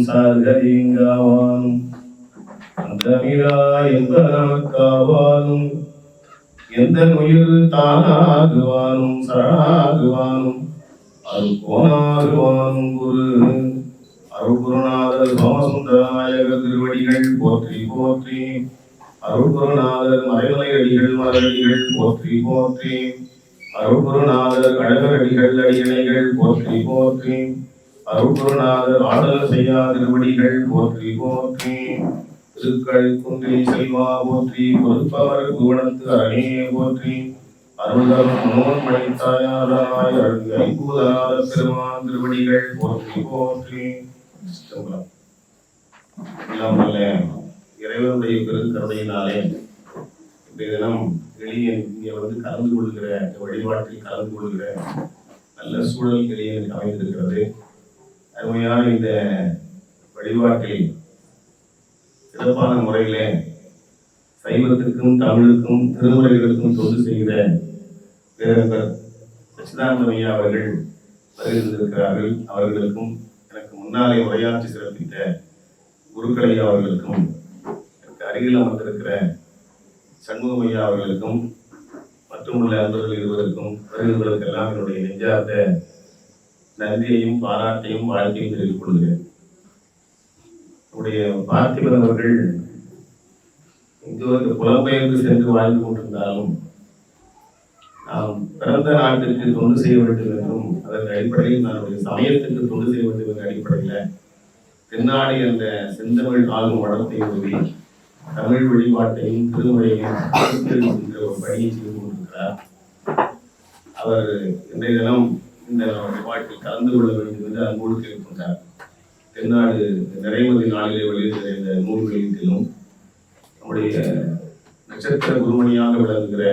சார்கதிங்காவானும் அந்தமிழா எந்த நமக்காவானும் எந்த உயிர் தானாகுவானும் சரணாகுவானும் அருள்கோனாகுவானும் குரு அருள்குருநாதர் சோமசுந்தரநாயக திருவடிகள் போற்றி போற்றி. அருள்குருநாதர் மறைமலையடிகள் மலரடிகள் போற்றி போற்றி. அருள்குருநாதர் கழகரடிகள் அடியணைகள் போற்றி போற்றி. அருள்குருநாதர் ஆடல் செய்யா திருவடிகள் போற்றி போற்றி. திருக்கள் குன்றி செல்வா போற்றி. பொறுப்பவர் புவனத்து அரணே போற்றி. அருள்தரும் நோன் மணித்தாயாராய் ஐம்பூதநாத பெருமான் திருவடிகள் போற்றி போற்றி. இறைவனுடைய பெருங்கருணையினாலே இன்றைய தினம் எளியன் இங்கே கலந்து கொள்கிற வழிபாட்டில் கலந்து கொள்கிற நல்ல சூழல் எளியனுக்கு அமைந்திருக்கிறது. அருமையான இந்த வழிபாட்டில் சிறப்பான முறையிலே சைவத்துக்கும் தமிழுக்கும் திருமுறைகளுக்கும் தொண்டு செய்கிற பேரன்பர் சச்சிதானந்த ஐயா அவர்கள் வருகின்றிருக்கிறார்கள். அவர்களுக்கும் எனக்கு முன்னாலே உரையாற்றி சிறப்பித்த குருக்களை அவர்களுக்கும் எனக்கு அருகில் அமர்ந்திருக்கிற சண்முகம் ஐயா அவர்களுக்கும் மற்றும் உள்ள அன்பர்கள் இருவருக்கும் வருகிறவர்களுக்கெல்லாம் என்னுடைய நெஞ்சார்ந்த நன்றியையும் பாராட்டையும் வாழ்க்கையும் தெரிவித்துக் கொள்கிறேன். என்னுடைய பார்த்திபன் அவர்கள் இங்கு புலம்பெயர்ந்து சென்று வாழ்ந்து கொண்டிருந்தாலும் நாம் பிறந்த நாட்டுக்கு தொண்டு செய்ய வேண்டும் என்றும் அதன் அடிப்படையில் நம்முடைய சமயத்துக்கு தொண்டு செய்ய வேண்டும் என்ற அடிப்படையில் தென்னாடி என்ற செந்தமிழ் ஆளும் வளத்தை உதவி தமிழ் வழிபாட்டையும் திருமுறையையும் என்ற ஒரு பணியை செய்து கொண்டிருக்கிறார். அவர் இன்றைய தினம் இந்த வழிபாட்டில் கலந்து கொள்ள வேண்டும் என்று அன்போடு கேட்கின்றார். தென்னாடு நிறைமதி நாளிலே வெளியிடுகிற இந்த நூல் வெளியீட்டிலும் நம்முடைய நட்சத்திர குருமணியாக விளங்குகிற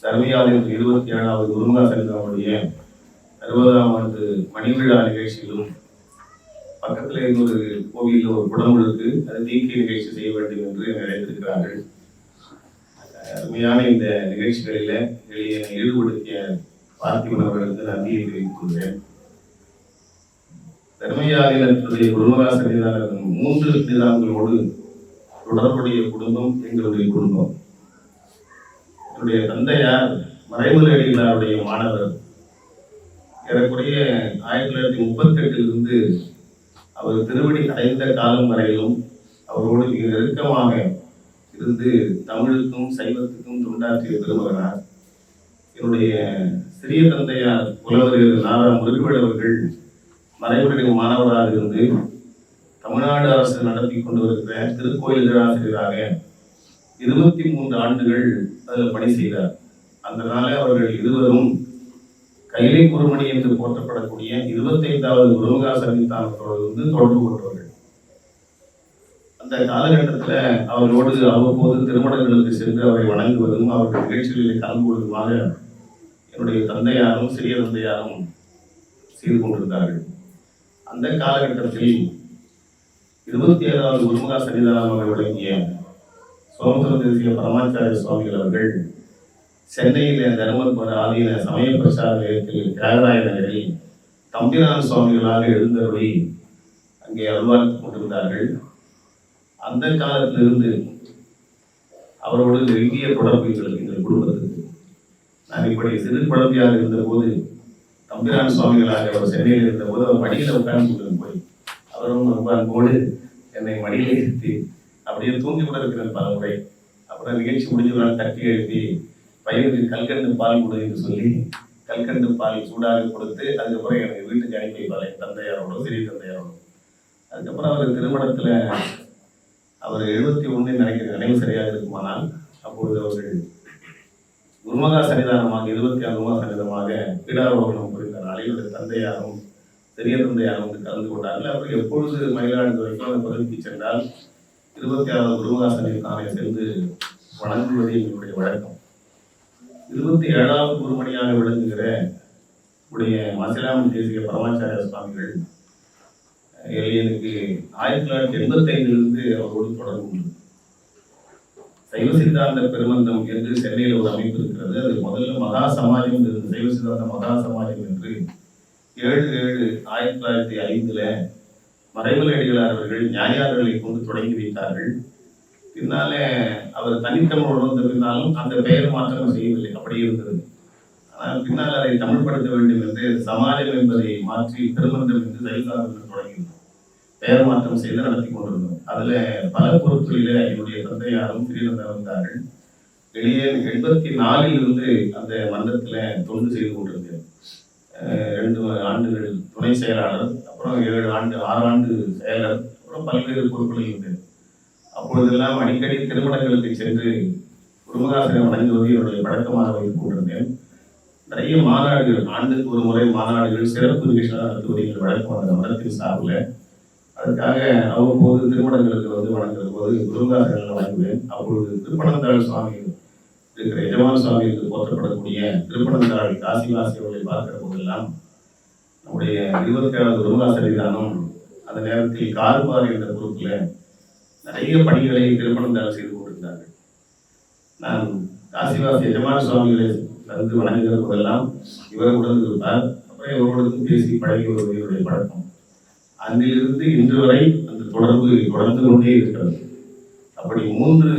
தர்மயாரின் 27வது குருமகாசனிதாவுடைய 60ஆம் ஆண்டு மணிவிழா நிகழ்ச்சியிலும் பக்கத்தில் இன்னொரு கோவிலில் ஒரு குடம் இருக்கு, அது தீக்கை நிகழ்ச்சி செய்ய வேண்டும் என்று நினைத்திருக்கிறார்கள். அருமையான இந்த நிகழ்ச்சிகளில் ஈடுபடுத்திய பார்த்திபன் அவர்களுக்கு நன்றியை தெரிவித்துக் கொள்கிறேன். தர்மயாரினுடைய குருமகாசனிதான 3 நிதானங்களோடு தொடர்புடைய குடும்பம் எங்களுடைய குடும்பம். என்னுடைய தந்தையார் மறைமலையடிகளாருடைய மாணவர். ஏறக்குறைய 1938 அவர் திருவடி அடைந்த காலம் வரையிலும் அவரோடு மிக நெருக்கமாக இருந்து தமிழுக்கும் சைவத்துக்கும் தொண்டாற்றிய பெருமகனார். என்னுடைய சிறிய தந்தையார் புலவர் நாரா முருகவேல் அவர்கள் மறைமலையடி மாணவராக இருந்து தமிழ்நாடு அரசு நடத்தி கொண்டு வருகிற திருக்கோயில் ஆசிரியராக 23 ஆண்டுகள் அதில் பணி செய்தார். அதனால அவர்கள் இருவரும் கைலை குருமணி என்று போற்றப்படக்கூடிய 25வது குருமகாசனிதானத்தோடு தொடர்பு கொண்டவர்கள். அந்த காலகட்டத்தில் அவரோடு அவ்வப்போது திருமணங்களுக்கு சென்று அவரை வணங்குவதும் அவர்கள் நிகழ்ச்சிகளில் கலந்து கொள்வதுமாக என்னுடைய தந்தையாரும் சிறிய தந்தையாரும் செய்து கொண்டிருந்தார்கள். அந்த காலகட்டத்தில் 27வது குருமகாசனிதானமாக விளங்கிய சோமசுர தேசிய பரமாச்சாரிய சுவாமிகள் அவர்கள் சென்னையில் தருமபுர ஆதீன சமய பிரச்சார நிலையத்தில் தியாகராய நகரில் தம்பிரான் சுவாமிகளாக எழுந்தபடி அங்கே அல்வாழ்த்து கொண்டிருந்தார்கள். அந்த காலத்திலிருந்து அவரோடு நெருங்கிய தொடர்பு எங்கள் குடும்பத்துக்கு. நான் இப்படி சிறு குழந்தையாக இருந்தபோது தம்பிரான் சுவாமிகளாக அவர் சென்னையில் இருந்தபோது அவர் மடியில் உட்கார்ந்து போய் அவரும் ரொம்ப அன்போடு என்னை மடியில் ஏற்றி அப்படியே தூங்கி கூட இருக்கிறேன் பல முறை. அப்புறம் நிகழ்ச்சி முடிஞ்சவரால் தட்டி எழுப்பி பையனுக்கு கல்கண்டு பால் கொடு என்று சொல்லி கல்கண்டு பால் சூடாக கொடுத்து அதுக்கப்புறம் எனக்கு வீட்டுக்கு அனுப்பி வைப்பாள் என் தந்தையாரோட சிறிய தந்தையாரோட. அதுக்கப்புறம் அவர் திருமணத்தில் அவர் 71 நினைக்கிற நினைவு சரியாக இருக்குமானால் அப்பொழுது அவர்கள் குருமகா சன்னிதானமாக 26 குருமகா சன்னிதமாக பீடாரோகணம் புரிந்த நாளில் தந்தையாரும் பெரிய தந்தையாரும் கலந்து கொண்டார்கள். அவர்கள் எப்பொழுது மயிலாடுதுறைக்கும் அந்த பகுதிக்கு சென்றால் 26வது குருமகா சன்னிதானை சென்று வணங்குவது எங்களுடைய வழக்கம். 27வது குருமணியாக விளங்குகிற உடைய மசிலாமன் தேசிய பரமாச்சாரிய சுவாமிகள் எனக்கு 1985 அவரோடு தொடர்பு உண்டு. சைவ சித்தாந்த பெருமந்தம் என்று சென்னையில் ஒரு அமைப்பு இருக்கிறது. அது முதல்ல மகா சமாஜம் இருந்தது. சைவ சித்தாந்த மகா சமாஜம் என்று 7/7/1905 மறைமலை அடிகளார் அவர்கள் ஞானியார்களை கொண்டு தொடங்கி வைத்தார்கள். பின்னாலே அவர் தனித்தமிழ் வந்திருந்தாலும் அந்த பெயர் மாற்றம் செய்யவில்லை, அப்படி இருந்தது. ஆனால் பின்னால் அதை தமிழ்படுத்த வேண்டும் என்று சமாஜம் என்பதை மாற்றி திருமணம் என்று செயல்சார் தொடங்கியிருந்தோம். பெயர் மாற்றம் செய்து நடத்தி கொண்டிருந்தோம். அதுல பல பொருட்களில என்னுடைய தந்தையாரும் பிரிவினர் வந்தார்கள். வெளியே 84 இருந்து அந்த மன்றத்துல தொண்டு செய்து கொண்டிருந்தேன். 2 ஆண்டுகள் துணை செயலாளர், அப்புறம் 6 ஆண்டு செயலர், அப்புறம் பல்வேறு பொறுப்புகளில் இருந்தேன். அப்பொழுதெல்லாம் அடிக்கடி திருமணங்களுக்கு சென்று குருமகாசனை வணங்குவது என்னுடைய பழக்கமாக வைத்துக் கொண்டிருந்தேன். நிறைய மாநாடுகள், ஆண்டுக்கு ஒரு முறை மாநாடுகள், சிறப்பு நிகழ்ச்சிகள் நடத்துவது எங்கள் வழக்கமான மன்றத்தின் சார்பில். அதுக்காக அவ்வப்போது திருமணங்களுக்கு வணங்குற போது குருமகாசனை வணங்குவேன். அப்பொழுது திருப்பனந்தாள் சுவாமி இருக்கிற எஜமான சுவாமி என்று போற்றப்படக்கூடிய திருப்பனந்தாள் காசிவாசி அவர்களை பார்க்கிற போதெல்லாம் நம்முடைய 27வது குருமகாச விதானம் அந்த நேரத்தில் கார்பார் என்ற பொறுப்பில் நிறைய பணிகளை திருப்பனந்தாள் செய்து கொண்டிருந்தார்கள். நான் காசிவாசி எஜமான சுவாமிகளை வந்து வணங்குகிற போதெல்லாம் இவர் உடல் இருப்பார். அப்புறம் இவரோடு பேசி பழகி வருவது இவருடைய பழக்கம். அன்றிலிருந்து இன்று வரை அந்த தொடர்பு தொடர்ந்து கொண்டே இருக்கிறது. அப்படி 3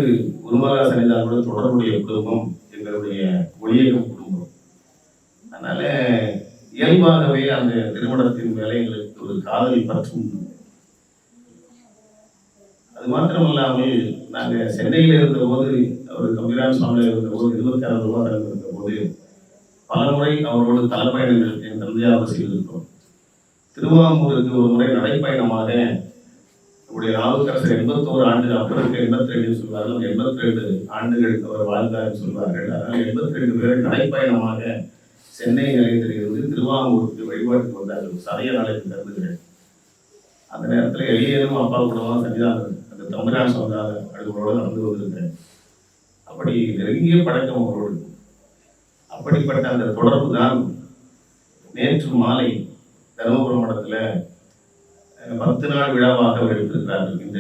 குருமகா சன்னிதானத்துடன் தொடர்புடைய குடும்பம் எங்களுடைய ஒளியகம் குடும்பம். அதனால இயல்பாகவே அந்த திருமணத்தின் மேலே எங்களுக்கு ஒரு காதல் பற்றும். அது மாத்திரமல்லாமல் நாங்கள் சென்னையில் இருந்தபோது, அவர் கம்பிரான் சுவாமியில் இருந்தபோது 26 ரூபாய் இருந்தபோது பல முறை அவரோடு தலைப்பயணங்கள் என் தந்தையாக செய்திருக்கிறோம். திருவாங்கூருக்கு ஒரு முறை நடைப்பயணமாக நம்முடைய நாவுக்கரசர் 81 ஆண்டு, அப்புறம் 82 சொல்வார்கள். 82 ஆண்டுகள் அவர் வாழ்ந்தார் சொல்வார்கள். அதனால் 82 பேரை நடைப்பயணமாக சென்னை நிலையத்தில் இருந்து திருவாங்கூருக்கு வழிபாட்டுக்கு வந்தார்கள். சரைய நாளைக்கு கருதுகிறேன். அந்த நேரத்தில் எளியனும் அப்பா கூடவா சன்னிதானம் அந்த தம்பிரான் சொன்னாத அடுகளோடு நடந்து வந்திருக்கிறேன். அப்படி நெருங்கிய பழக்கம் அவரோடு. அப்படிப்பட்ட அந்த தொடர்பு தான் நேற்று மாலை தருமபுரம் மடத்துல 10 நாள் விழாவாக எடுத்திருக்கிறார்கள். இந்த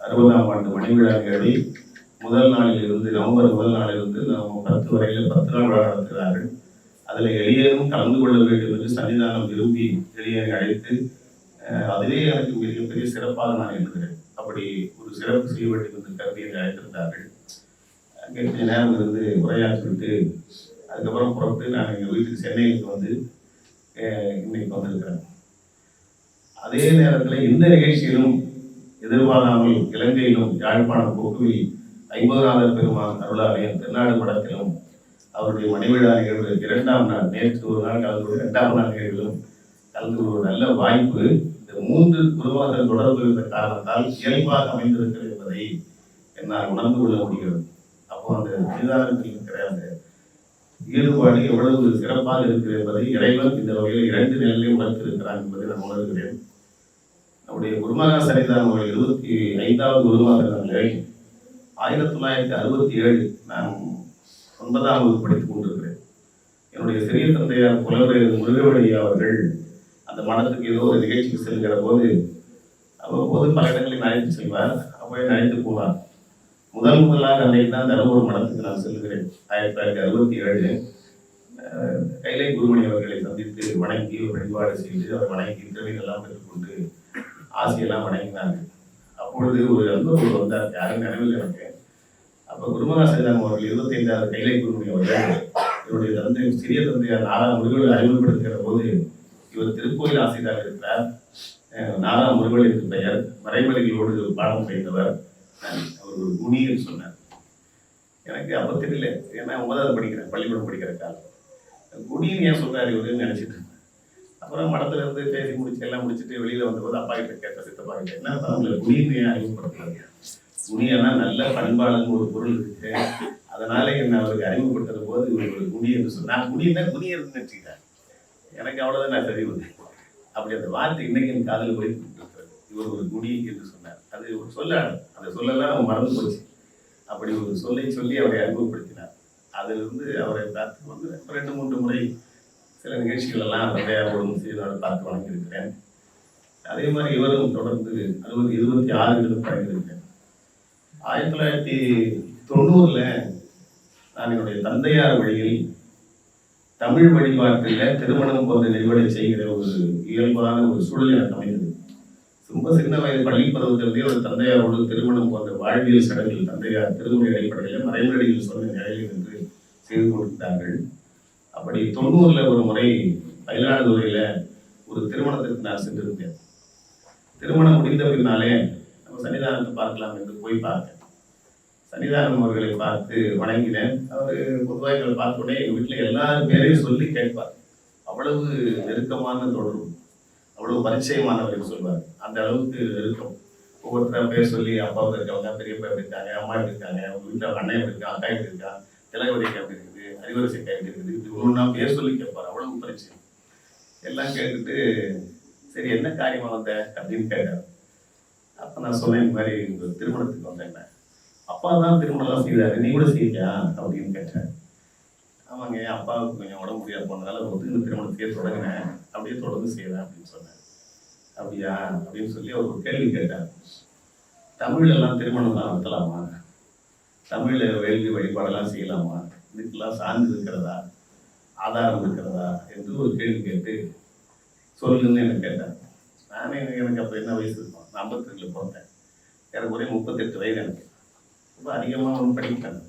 60ஆம் ஆண்டு மணி விழா நிகழ்வை முதல் நாளில் இருந்து, நவம்பர் முதல் நாளிலிருந்து 10 வரையில் 10 நாள் விழா நடத்துகிறார்கள். அதில் எளியனும் கலந்து கொள்ள வேண்டும் என்று சன்னிதானம் விரும்பி எளியனை அழைத்து, அதிலே எனக்கு மிகப்பெரிய சிறப்பாக நான் எழுதுகிறேன். அப்படி ஒரு சிறப்பு செய்ய வேண்டும் என்று கருதி என்னை அழைத்திருந்தார்கள். அங்கே கொஞ்ச நேரம் இருந்து உரையாற்றிவிட்டு அதுக்கப்புறம் புறப்பட்டு நான் எங்கள் வீட்டுக்கு சென்னைக்கு வந்து இன்னைக்கு வந்திருக்கிறேன். அதே நேரத்தில் இந்த நிகழ்ச்சியிலும் எதிர்பாராமல் இலங்கையிலும் யாழ்ப்பாணம் போக்குவில் 50ஆவது பெருமான் அருளாலயம் தென்னாடு மடத்திலும் அவருடைய மணிவிழா நிகழ்வு 2ஆம் நாள், நேற்று ஒரு நாள் கலந்து 2ஆம் நாள் நிகழ்விலும் கலந்து ஒரு நல்ல வாய்ப்பு. இந்த 3 குருவாசல் தொடர்பு இருந்த காரணத்தால் இயல்பாக அமைந்திருக்கிறது என்பதை என்னால் உணர்ந்து கொள்ள முடிகிறது. அப்போ அந்த சன்னிதானத்தில் இருக்கிற அந்த ஈடுபாடு எவ்வளவு சிறப்பாக இருக்கிறது என்பதை இறைவன் இந்த வகையில் 2 நிலையிலே உணர்த்திருக்கிறான் என்பதை நான் உணர்கிறேன். நம்முடைய குருமகா சன்னிதானம் 25வது குருமகா நாளில் 1967 நான் 9ஆம் வகுப்பு படித்துக் கொண்டிருக்கிறேன். என்னுடைய சிறிய தந்தையார் புலவர் முருகவழி அவர்கள் அந்த மடத்துக்கு ஏதோ ஒரு நிகழ்ச்சிக்கு செல்கிற போது அவ்வப்போது பல இடங்களில் அழைத்து செல்வார். அப்போயே அழைத்து போனார். முதலாக அன்றைக்கு தான் தருமபுரம் மடத்துக்கு நான் செல்கிறேன். 1967 கைலை குருமணி அவர்களை சந்தித்து வணங்கி ஒரு வழிபாடு செய்து அவர் வணங்கி திருவிழெல்லாம் பெற்றுக்கொண்டு ஆசையெல்லாம் வணங்கினாங்க. அப்பொழுது ஒரு அன்பர் வந்தார், யாரும் நினைவில் எனக்கு. அப்போ குருமகா சன்னிதானம் அவர்கள் 25வது கைலை குருமணி அவர்கள் இவருடைய தந்தை சிறிய தந்தையார் 4ஆம் முருகல் அறிமுகப்படுத்துகிற போது, இவர் திருக்கோயில் ஆசிரியராக இருக்கிறார், 4ஆம் முருகல் என்று பெயர், மறைமலைகளோடு பாடம் பயின்றவர், அவர் ஒரு குணின்னு சொன்னார். எனக்கு அப்போ தெரியல, ஏன்னா 9வது படிக்கிறேன், பள்ளிக்கூடம் படிக்கிற காலம். குணின்னு ஏன் சொல்றாரு இவருன்னு நினைச்சிட்டு இருந்தேன். அப்புறம் மடத்துல இருந்து பேசி முடிச்சு எல்லாம் முடிச்சுட்டு வெளியில வந்தபோது அப்பா கிட்ட கேட்ட, சித்தப்பா கிட்ட, என்ன அவங்களை குணின்னு ஏன் அறிமுகப்படுத்துறாங்க? குணியன்னா நல்ல பண்பாளன்னு ஒரு பொருள் இருக்கு, அதனால என்ன அவருக்கு அறிமுகப்படுத்துற போது இவர் ஒரு குணி என்று சொன்னார். குணின்னா குணியர்னு நினைச்சுக்கிட்டேன். எனக்கு அவ்வளவுதான் நான் சரி வந்தேன். அப்படி அந்த வார்த்தை இன்னைக்கு என் காதல் போயிட்டு இருக்கிறது. இவர் ஒரு குணி என்று சொன்னார். அது ஒரு சொல்ல, அந்த சொல்லலாம் நம்ம மறந்து போச்சு. அப்படி ஒரு சொல்லை சொல்லி அவரை அறிமுகப்படுத்தினார். அதிலிருந்து அவரை பார்த்து வந்து 2-3 முறை சில நிகழ்ச்சிகள் எல்லாம் தந்தையாரோடும் செய்தோடு பார்த்து வணங்கியிருக்கிறேன். அதே மாதிரி இவரும் தொடர்ந்து 26 பழகியிருக்கிறேன். 1990 நான் என்னுடைய தந்தையார் வழியில் தமிழ் வழிபாட்டில் திருமணம் போன்ற நிகழ்வை செய்கிற ஒரு இயல்பான ஒரு சூழல் எனக்கு அமைந்தது. ரொம்ப சின்ன வயது பள்ளி பருவத்திலிருந்தே ஒரு தந்தையாரோடு திருமணம் போன்ற வாழ்வியல் சடங்கில் தந்தையார் திருமுறை அடிப்படையில் மறைமுறையில் சொன்ன நிலையில் நின்று செய்து கொண்டிருந்தார்கள். அப்படி 90ல் ஒரு முறை மயிலாடுதுறையில ஒரு திருமணத்திற்கு நான் சென்றிருந்தேன். திருமணம் முடிந்த பின்னாலே நம்ம சன்னிதானத்தை பார்க்கலாம் என்று போய் பார்த்தேன். சன்னிதானம் அவர்களை பார்த்து வணங்கினேன். அவர் பொதுவாக எங்களை பார்த்த உடனே எங்கள் வீட்டில் எல்லாரும் பேரையும் சொல்லி கேட்பார். அவ்வளவு நெருக்கமான தொடர்பு, அவ்வளவு பரிச்சயமானவர்கள் சொல்வார். அந்த அளவுக்கு நெருக்கம். ஒவ்வொருத்தர பேர் சொல்லி அப்பா இருக்காங்க, பெரியப்பா எப்படி இருக்காங்க, அம்மா எப்படி இருக்காங்க, அவங்க வீட்டில் அண்ணன் எப்படி இருக்கா, அக்கா எப்படி இருக்கா, திலகவதிக்கா எப்படி இருக்குது, அறிவரசிக்கா எப்படி இருக்குது, இப்படி ஒன்றா பேர் சொல்லி கேட்பார். அவ்வளவு பரிச்சயம். எல்லாம் கேட்டுட்டு சரி என்ன காரியமாக வந்த அப்படின்னு கேட்டார். அப்போ நான் சொன்னேன் இந்த மாதிரி இந்த திருமணத்துக்கு வந்தேன். அப்பா தான் திருமணம்லாம் செய்தாரு, நீ கூட செய்யா அப்படின்னு கேட்டேன். ஆமாங்க, அப்பாவுக்கு கொஞ்சம் உடம்பு முடியாது போனதால இந்த திருமணத்தையே தொடங்கினேன், அப்படியே தொடர்ந்து செய்வேன் அப்படின்னு சொன்னேன். அப்படியா அப்படின்னு சொல்லி அவர் ஒரு கேள்வி கேட்டார். தமிழ்லாம் திருமணம்லாம் நடத்தலாமா, தமிழில் வேள்வி வழிபாடெல்லாம் செய்யலாமா, இதுக்கெல்லாம் சார்ந்து இருக்கிறதா, ஆதாரம் இருக்கிறதா என்று ஒரு கேள்வி கேட்டு சொல்லுன்னு எனக்கு கேட்டார். நானே எனக்கு அப்போ என்ன வயசு இருக்கும், 52ல் பிறந்தேன். எனக்கு ஒரே 38 வயது. எனக்கு ரொம்ப அதிகமாக ஒன்றும் படிப்பேன்.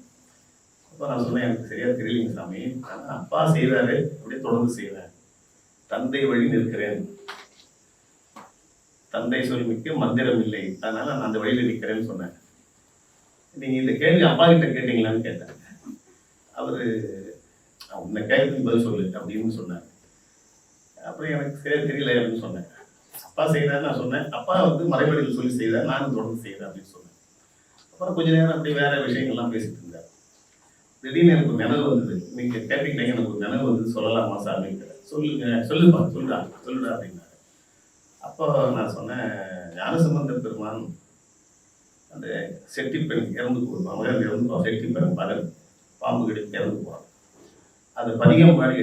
அப்போ நான் சொன்னேன் எனக்கு சரியாக தெரியலைங்க சாமி, ஆனால் அப்பா செய்தாரு, அப்படியே தொடர்ந்து செய்வேன். தந்தை வழி நிற்கிறேன், தந்தை சொல் மிக்க மந்திரம் இல்லை, அதனால நான் அந்த வழியில் நிற்கிறேன்னு சொன்னேன். நீங்கள் இந்த கேள்வி அப்பா கிட்ட கேட்டீங்களான்னு கேட்டேன். அவர் உன்னை கேட்குறதுக்கு பதில் சொல்லு அப்படின்னு சொன்னார். அப்புறம் எனக்கு சரியாக தெரியல அப்படின்னு சொன்னேன். அப்பா செய்தார் நான் சொன்னேன். அப்பா மறைவழியில் சொல்லி செய்தார், நானும் தொடர்ந்து செய்தேன் அப்படின்னு சொன்னேன். அப்புறம் கொஞ்ச நேரம் அப்படி வேற விஷயங்கள்லாம் பேசிட்டு இருந்தார். திடீர்னு எனக்கு ஒரு நினைவு வந்தது. நீங்க கேட்டீங்க, எனக்கு ஒரு நினைவு வந்து சொல்லலாமா சாமி? சொல்லுங்க, சொல்லுப்பா, சொல்லுடா அப்படின்னாரு. அப்போ நான் சொன்னேன், ஞானசம்பந்த பெருமான் அந்த செட்டிப்பெண் இறந்து போடுவான், மகன் இறந்து போவான், செட்டிப்பெண் மகன் பாம்பு கடித்து இறந்து போவான். அதை பதிகம் பாடி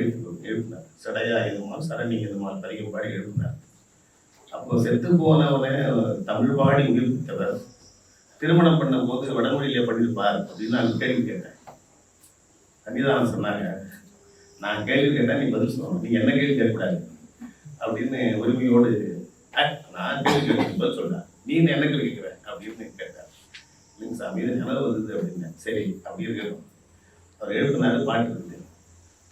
எழுப்பினார். சடையா எதுமால் சரணி எதுமால் பதிகம் பாடி எழுப்பினார். அப்போ செத்து போனவனை தமிழ் பாடி உயிர்ப்பித்தவர் திருமணம் பண்ணும் போது வடமொழியிலே பண்ணியிருப்பார் அப்படின்னு நான் கேள்வி கேட்டேன். சன்னிதானம் சொன்னாங்க, நான் கேள்வி கேட்டேன், நீ பதில் சொல்லணும், நீங்க என்ன கேள்வி கேட்கக்கூடாது அப்படின்னு உரிமையோடு நான் கேள்வி கேட்க பதில் சொல்றேன், நீ என்ன கேள்வி கேட்கிற அப்படின்னு கேட்டார். இல்லைங்க சாமி, இது நிலவு வந்தது அப்படின்னு. சரி அப்படி இருக்கணும். அவர் எழுப்பினாரு, பாட்டு இருக்குது,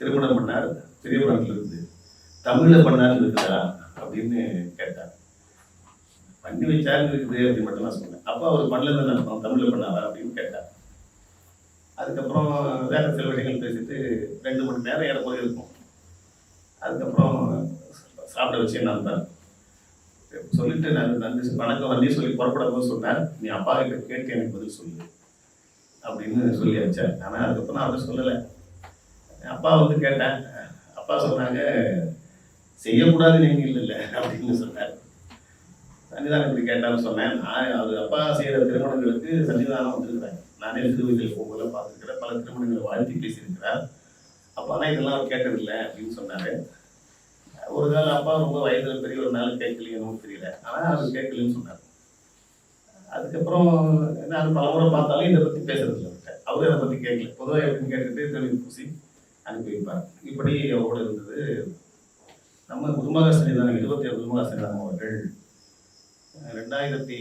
திருமணம் பண்ணார், பெரிய படத்துல இருந்து தமிழ்ல பண்ணாருன்னு இருக்குதா அப்படின்னு கேட்டார். பண்ணி வச்சாருன்னு இருக்குது அப்படின்னு மட்டும் நான் சொன்னேன். அப்போ அவர் பண்ணல தான் தமிழ்ல பண்ணாரா அப்படின்னு கேட்டார். அதுக்கப்புறம் வேற சில விஷயங்கள் பேசிட்டு 2 மணி நேரம் ஏற போய் இருக்கும். அதுக்கப்புறம் சாப்பிட வச்சு நான் சொல்லிட்டு நான் நன்றி வணக்கம் நன்றி சொல்லி புறப்பட போது சொன்னார், நீ அப்பா கிட்ட கேட்டு எனக்கு பதில் சொல்லு அப்படின்னு சொல்லி வச்சார். ஆனால் அதுக்கப்புறம் நான் அதை சொல்லலை. அப்பா கேட்டேன். அப்பா சொன்னாங்க, செய்யக்கூடாதுன்னு நீங்கள் இல்லை அப்படின்னு சொன்னார். சன்னிதானம் இப்படி கேட்டான்னு சொன்னேன். நான் அது அப்பா செய்கிற திருமணங்களுக்கு சன்னிதானம் வந்துருக்குறாங்க. நானே திருவதியில் போகும்போது பார்த்துருக்கிறேன், பல திருமணங்களை வாழ்த்தி பேசியிருக்கிறார். அப்போ ஆனால் இதெல்லாம் அவர் கேட்டதில்லை அப்படின்னு சொன்னார். ஒரு காலம் அப்பா ரொம்ப வயதில் பெரிய ஒரு நாள் கேட்கலையும் தெரியல, ஆனால் அவர் கேட்கலன்னு சொன்னார். அதுக்கப்புறம் நான் பலமுறை பார்த்தாலும் இதை பற்றி பேசுறதில்லை. அவரும் அதை பற்றி கேட்கல. பொதுவாக எப்படின்னு கேட்டுட்டு தெளிவு பூசி அனுப்பி வைப்பார். இப்படி அவரோடு இருந்தது. நம்ம குருமகா சன்னிதானம் 27 குருமகா சன்னிதானம் அவர்கள் 2019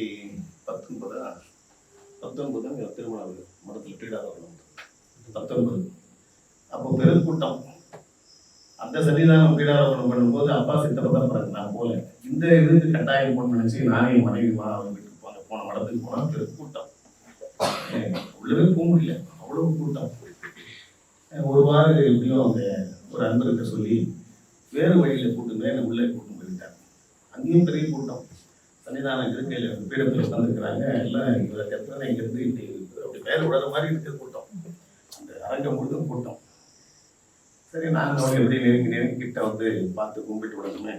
திருமண மடத்தில் பீடாரோகணம் 19. அப்போ பெருக்கூட்டம். அந்த சன்னிதானம் பீடாரோகணம் பண்ணும்போது அப்பா சித்தப்பா தான் நான் போல. இந்த இதுக்கு கட்டாயம் போன நினைச்சு நானே மனைவிமா அவங்க வீட்டுக்கு போன மடத்துக்கு போனால் பெருக்கூட்டம். உள்ளவே போக முடியல, அவ்வளவு கூட்டம். ஒரு வாரம் எப்படியும் அவங்க ஒரு அன்பர்கிட்ட சொல்லி வேறு வழியில் கூட்டுங்க, என்னை உள்ளே கூட்டு போயிருக்காங்க. அங்கேயும் பெரிய கூட்டம். சன்னிதானம் இருக்கையில் பீடத்தில் உட்காந்துருக்கிறாங்க. எல்லாம் இவரை கத்துறதை இங்கேருந்து இப்படி அப்படி வேறு விடாத மாதிரி இருக்கிற கூட்டம். அந்த அரங்கம் முழுதும் கூட்டம். சரி, நாங்கள் அவங்க எப்படி நெருங்கி கிட்ட பார்த்து கும்பிட்டு விடணுமே.